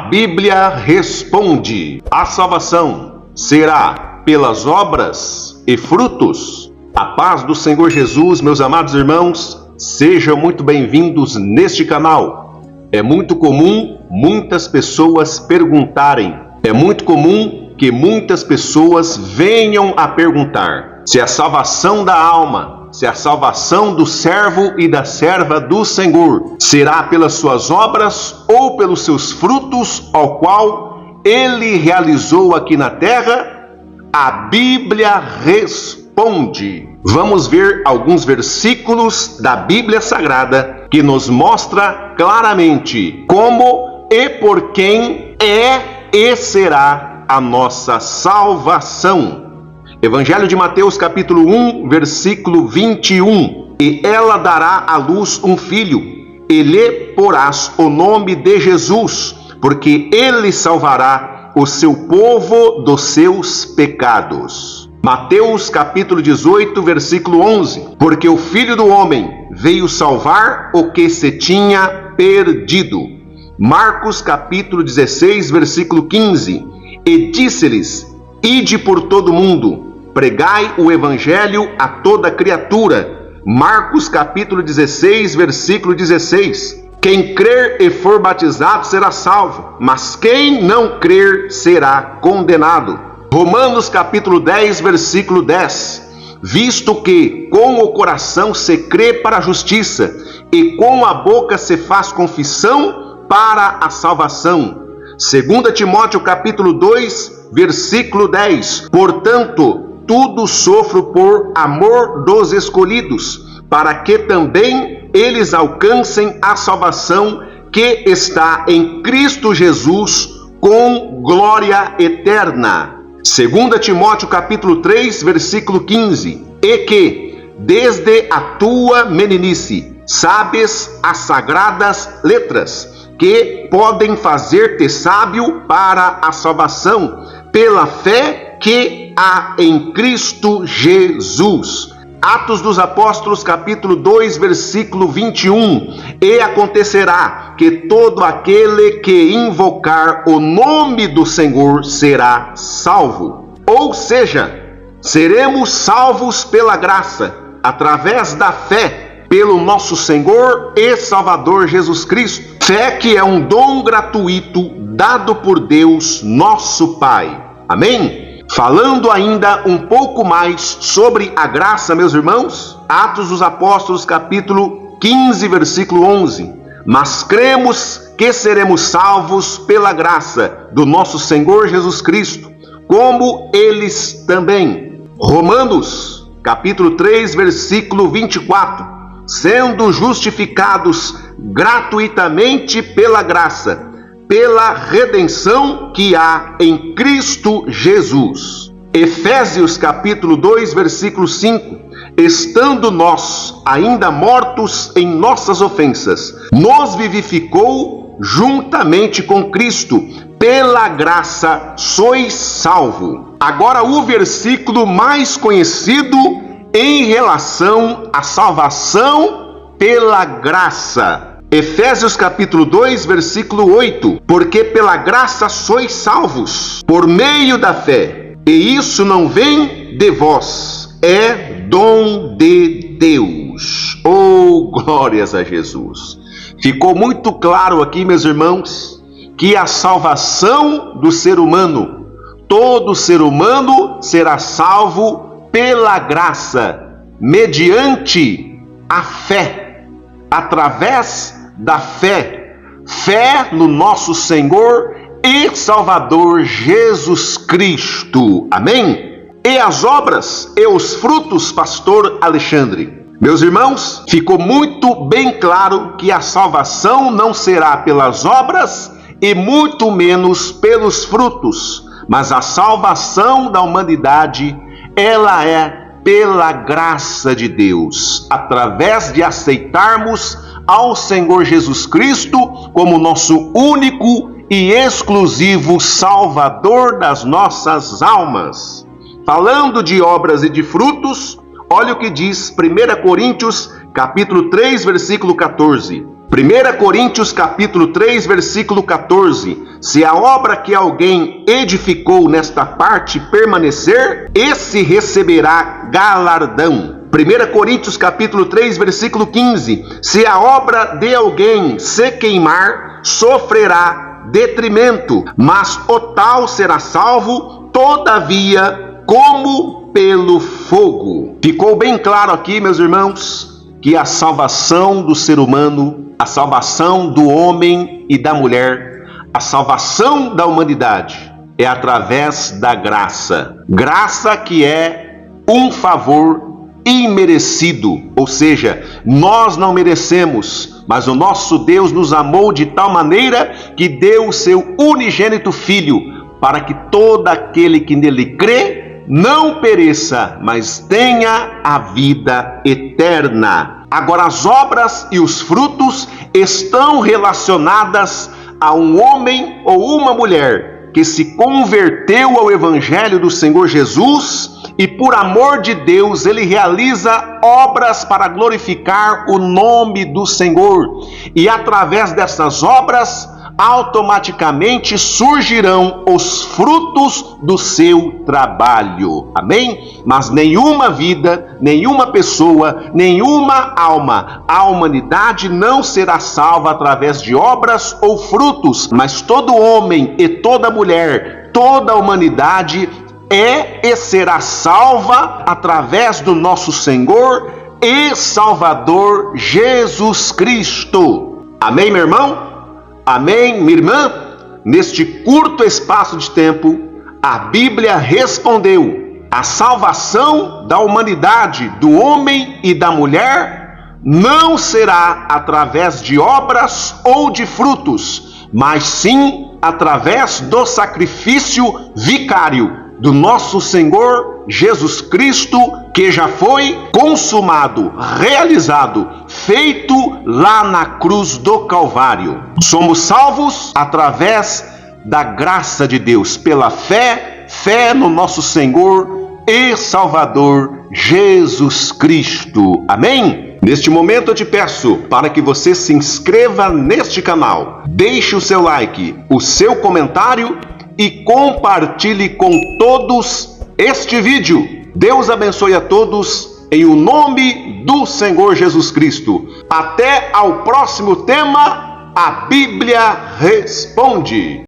Bíblia responde: a salvação será pelas obras e frutos? A paz do Senhor Jesus, meus amados irmãos, sejam muito bem-vindos neste canal. É muito comum muitas pessoas perguntarem, é muito comum que muitas pessoas venham a perguntar se a salvação da alma, se a salvação do servo e da serva do Senhor será pelas suas obras ou pelos seus frutos, ao qual ele realizou aqui na terra. A Bíblia responde. Vamos ver alguns versículos da Bíblia Sagrada que nos mostra claramente como e por quem é e será a nossa salvação. Evangelho de Mateus, capítulo 1, versículo 21. E ela dará à luz um filho, e lhe porás o nome de Jesus, porque ele salvará o seu povo dos seus pecados. Mateus, capítulo 18, versículo 11. Porque o Filho do Homem veio salvar o que se tinha perdido. Marcos, capítulo 16, versículo 15. E disse-lhes: ide por todo o mundo, pregai o evangelho a toda criatura. Marcos capítulo 16, versículo 16. Quem crer e for batizado será salvo, mas quem não crer será condenado. Romanos capítulo 10, versículo 10. Visto que com o coração se crê para a justiça, e com a boca se faz confissão para a salvação. 2 Timóteo capítulo 2, versículo 10. Portanto, tudo sofro por amor dos escolhidos, para que também eles alcancem a salvação que está em Cristo Jesus com glória eterna. 2 Timóteo capítulo 3, versículo 15. E que, desde a tua meninice, sabes as sagradas letras, que podem fazer-te sábio para a salvação, pela fé que há em Cristo Jesus. Atos dos Apóstolos, capítulo 2, versículo 21. E acontecerá que todo aquele que invocar o nome do Senhor será salvo. Ou seja, seremos salvos pela graça, através da fé, pelo nosso Senhor e Salvador Jesus Cristo. Fé que é um dom gratuito dado por Deus, nosso Pai. Amém? Falando ainda um pouco mais sobre a graça, meus irmãos, Atos dos Apóstolos, capítulo 15, versículo 11. Mas cremos que seremos salvos pela graça do nosso Senhor Jesus Cristo, como eles também. Romanos, capítulo 3, versículo 24. Sendo justificados gratuitamente pela graça, pela redenção que há em Cristo Jesus. Efésios capítulo 2, versículo 5. Estando nós ainda mortos em nossas ofensas, nos vivificou juntamente com Cristo, pela graça sois salvo. Agora o versículo mais conhecido em relação à salvação pela graça. Efésios capítulo 2, versículo 8. Porque pela graça sois salvos, por meio da fé. E isso não vem de vós, é dom de Deus. Oh, glórias a Jesus. Ficou muito claro aqui, meus irmãos, que a salvação do ser humano, todo ser humano será salvo pela graça, mediante a fé, através da fé, fé no nosso Senhor e Salvador Jesus Cristo. Amém? E as obras e os frutos, pastor Alexandre? Meus irmãos, ficou muito bem claro que a salvação não será pelas obras e muito menos pelos frutos, mas a salvação da humanidade, ela é pela graça de Deus, através de aceitarmos ao Senhor Jesus Cristo como nosso único e exclusivo Salvador das nossas almas. Falando de obras e de frutos, olha o que diz 1 Coríntios, capítulo 3, versículo 14. 1 Coríntios capítulo 3, versículo 14. Se a obra que alguém edificou nesta parte permanecer, esse receberá galardão. 1 Coríntios capítulo 3, versículo 15. Se a obra de alguém se queimar, sofrerá detrimento, mas o tal será salvo, todavia, como pelo fogo. Ficou bem claro aqui, meus irmãos, que a salvação do ser humano, a salvação do homem e da mulher, a salvação da humanidade é através da graça. Graça que é um favor imerecido, ou seja, nós não merecemos, mas o nosso Deus nos amou de tal maneira que deu o seu unigênito Filho, para que todo aquele que nele crê não pereça, mas tenha a vida eterna. Agora, as obras e os frutos estão relacionadas a um homem ou uma mulher que se converteu ao Evangelho do Senhor Jesus e, por amor de Deus, ele realiza obras para glorificar o nome do Senhor. E através dessas obras, automaticamente surgirão os frutos do seu trabalho. Amém? Mas nenhuma vida, nenhuma pessoa, nenhuma alma, a humanidade não será salva através de obras ou frutos, mas todo homem e toda mulher, toda a humanidade é e será salva através do nosso Senhor e Salvador Jesus Cristo. Amém, meu irmão? Amém, minha irmã? Neste curto espaço de tempo, a Bíblia respondeu: a salvação da humanidade, do homem e da mulher, não será através de obras ou de frutos, mas sim através do sacrifício vicário do nosso Senhor Jesus Cristo, que já foi consumado, realizado, feito lá na cruz do Calvário. Somos salvos através da graça de Deus, pela fé no nosso Senhor e Salvador Jesus Cristo. Amém? Neste momento eu te peço para que você se inscreva neste canal, deixe o seu like, o seu comentário e compartilhe com todos este vídeo. Deus abençoe a todos em o nome do Senhor Jesus Cristo. Até ao próximo tema, a Bíblia responde.